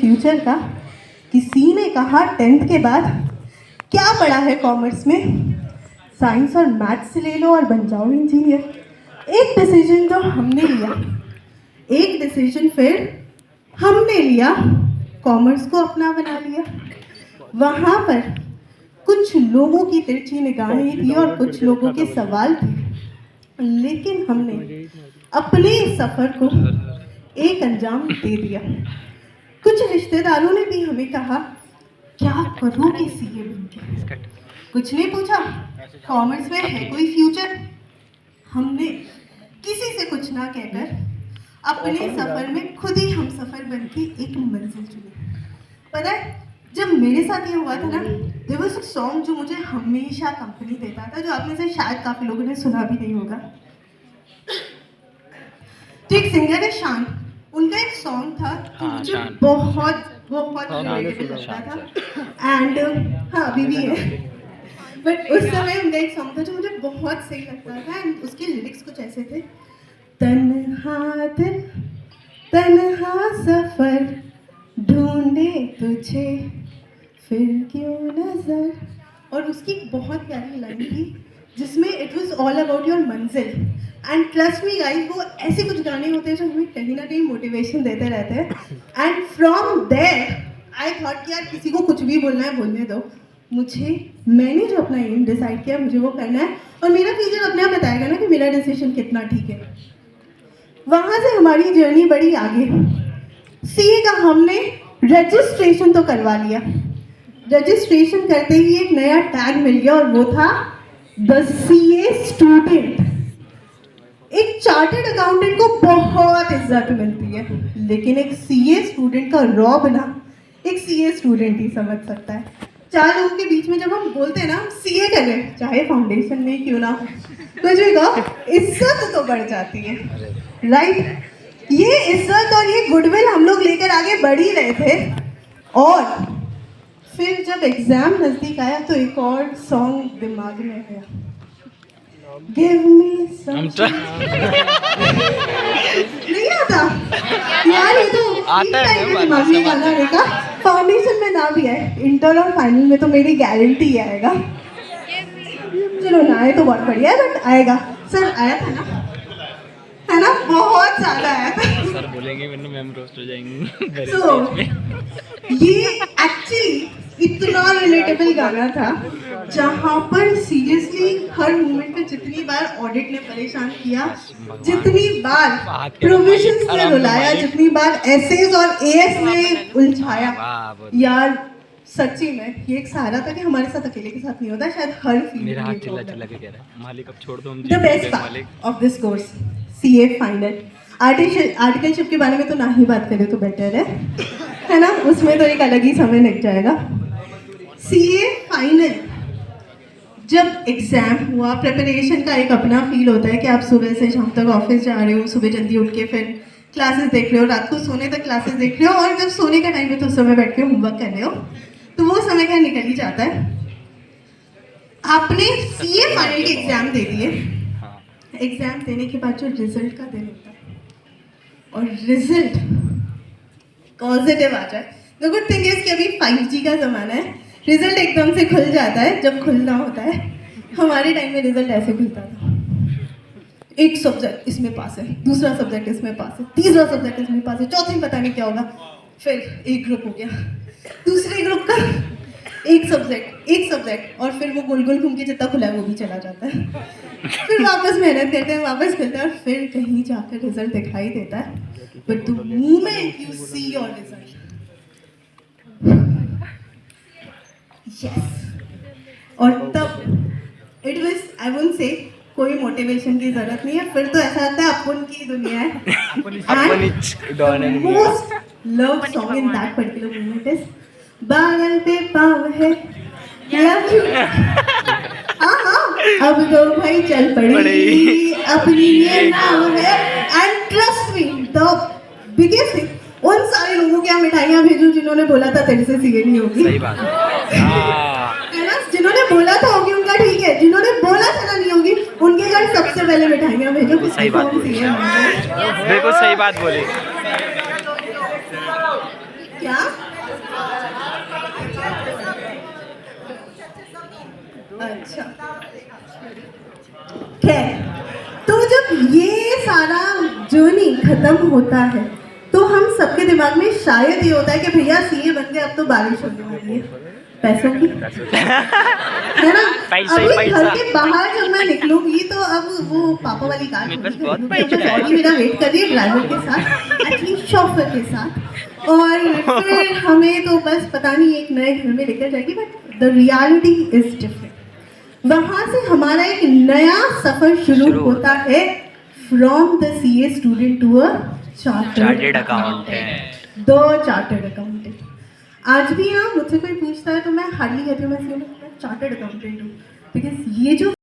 Future का। किसी ने कहा 10th के बाद क्या पढ़ा है कॉमर्स में, साइंस और मैथ्स ले लो और बन जाओ इंजीनियर। एक डिसीजन जो हमने लिया, एक डिसीजन फिर हमने लिया, कॉमर्स को अपना बना लिया। वहाँ पर कुछ लोगों की तिरछी निगाहें थी और कुछ लोगों के सवाल थे, लेकिन हमने अपने सफ़र को एक अंजाम दे दिया। कुछ रिश्तेदारों ने भी हमें कहा क्या करोगे सीए बनके, कुछ ने पूछा कॉमर्स में है कोई फ्यूचर। हमने किसी से कुछ ना कहकर अपने सफ़र में खुद ही हम सफ़र बन के एक मंजिल चुनी। पता है जब मेरे साथ ये हुआ था ना, देयर वाज अ सॉन्ग जो मुझे हमेशा कंपनी देता था, जो आप में से शायद काफ़ी लोगों ने सुना भी नहीं होगा। तो एक सिंगर है शान, उनका एक सॉन्ग था जो मुझे बहुत बहुत रिलेटेबल लगता था। एंड हाँ अभी भी है, बट उस समय उनका एक सॉन्ग था जो मुझे बहुत सही लगता था। एंड उसके लिरिक्स कुछ ऐसे थे, तन्हा दिल तन्हा सफर ढूंढे तुझे फिर क्यों नजर। और उसकी एक बहुत प्यारी लाइन थी जिसमें it was all about your मंजिल। एंड ट्रस्ट मी गाइस, वो ऐसे कुछ गाने होते हैं जो हमें कहीं ना कहीं मोटिवेशन देते रहते हैं। And from there I thought कि यार किसी को कुछ भी बोलना है बोलने दो, मैंने जो अपना एम डिसाइड किया मुझे वो करना है, और मेरा फ्यूचर अपने आप बताएगा ना कि मेरा डिसीजन कितना ठीक है। वहाँ से हमारी जर्नी बड़ी आगे। सीए का हमने रजिस्ट्रेशन तो करवा लिया, रजिस्ट्रेशन करते ही एक नया टैग मिल गया और वो था द सीए स्टूडेंट। एक चार्टर्ड अकाउंटेंट को बहुत इज्जत मिलती है, लेकिन एक सीए स्टूडेंट का रौब ना एक सीए स्टूडेंट ही समझ सकता है। 4 लोगों के बीच में जब हम बोलते हैं ना हम सीए कर रहे हैं, चाहे फाउंडेशन में क्यों ना हो, कुछ भी कहो, इज्जत तो बढ़ जाती है, राइट। ये इज्जत और ये गुडविल हम लोग लेकर आगे बढ़ ही रहे थे। और फिर जब एग्जाम नजदीक आया तो एक और सॉन्ग दिमाग में आया, गिव मी सम। नहीं आता यार, ये तो आता है दिमाग में गाना रहेगा। फाउंडेशन में ना भी आए, इंटर और फाइनल में तो मेरी गारंटी आएगा। चलो ना आए तो बहुत बढ़िया है, बट आएगा। सर आया था ना, है ना, बहुत ज्यादा आया था। सर बोलेंगे वरना मैम रोस्ट हो जाएंगी। तो ये एक्चुअली इतना रिलेटेबल गाना था जहाँ पर सीरियसली हर मोमेंट पे जितनी बार ऑडिट ने परेशान किया, जितनी बार प्रोविजंस ने रुलाया, जितनी बार एसेज और एएस ने उलझाया, यार सच्ची में ये एक सहारा था कि हमारे साथ अकेले के साथ नहीं होता, शायद हर फील्ड मेरा हाथ चिल्ला चिल्ला के कह रहा है मालिक अब छोड़ दो हम the best part of this course CA final. Articleship के बारे में तो ना ही बात करें तो बेटर है ना, उसमें तो एक अलग ही समय लग जाएगा। सीए फाइनल जब एग्जाम हुआ, प्रिपरेशन का एक अपना फील होता है कि आप सुबह से शाम तक ऑफिस जा रहे हो, सुबह जल्दी उठ के फिर क्लासेस देख रहे हो, रात को सोने तक क्लासेस देख रहे हो, और जब सोने का टाइम है तो उस समय बैठ के होमवर्क कर रहे हो, तो वो समय क्या निकल ही जाता है। आपने सीए फाइनल के एग्जाम दे दिए, एग्जाम देने के बाद जो रिजल्ट का दिन होता है और रिजल्ट पॉजिटिव आ जाए, द गुड थिंग इज कि अभी 5G का ज़माना है, रिजल्ट एकदम से खुल जाता है जब खुलना होता है। हमारे टाइम में रिजल्ट ऐसे खुलता था, एक सब्जेक्ट इसमें पास है, दूसरा सब्जेक्ट इसमें पास है, तीसरा सब्जेक्ट इसमें पास है, चौथे में पता नहीं क्या होगा। फिर एक ग्रुप हो गया, दूसरे ग्रुप का एक सब्जेक्ट, और फिर वो गोल गोल घूम के जितना खुला है वो भी चला जाता है। फिर वापस मेहनत करते हैं, वापस खुलता है, और फिर कहीं जाकर रिजल्ट दिखाई देता है। But the moment you see your result, yes, और तब it was, I wouldn't say कोई मोटिवेशन की जरूरत नहीं है, फिर तो ऐसा लगता है अपन की दुनिया है। Most love song in that particular moment is बादल पे पाँव है, लव यू। हाँ अब तो भाई चल पड़ी अपनी ये नाव है। And trust me the biggest thing, उन सारे लोगों के यहाँ मिठाइयाँ भेजो जिन्होंने बोला था तेरे से सीए नहीं होगी। सही बात है ना, जिन्होंने बोला था होगी उनका ठीक है, जिन्होंने बोला था ना नहीं होगी उनके घर सबसे पहले मिठाइयाँ भेजो। सही बात बोली, बिल्कुल सही बात बोली। क्या? अच्छा, खैर, तो जब ये सारा जर्नी खत्म होता है तो हम सबके दिमाग में शायद ये होता है कि भैया सीए बन गए, अब तो बारिश होने वाली है पैसों की, है ना? पैसा ही अभी पैसा। घर के बाहर जब मैं निकलूंगी तो अब वो पापा वाली कार मेरे पास होगी, बहुत क्योंकि पैसा है। गाड़ी मेरा वेट कर रही है ड्राइवर के साथ, एक्चुअली शॉफर के साथ, और फिर हमें तो बस पता नहीं एक नए घर में लेकर जाएगी, but the reality is different. वहाँ से हमारा एक नया सफर शुरू होता है, from the CA student to a chartered accountant. The chartered accountant. आज भी हाँ, मुझसे कोई पूछता है तो मैं हार्डली कहती हूँ मैं चार्टर्ड अकाउंटेंट हूँ, बिकॉज ये जो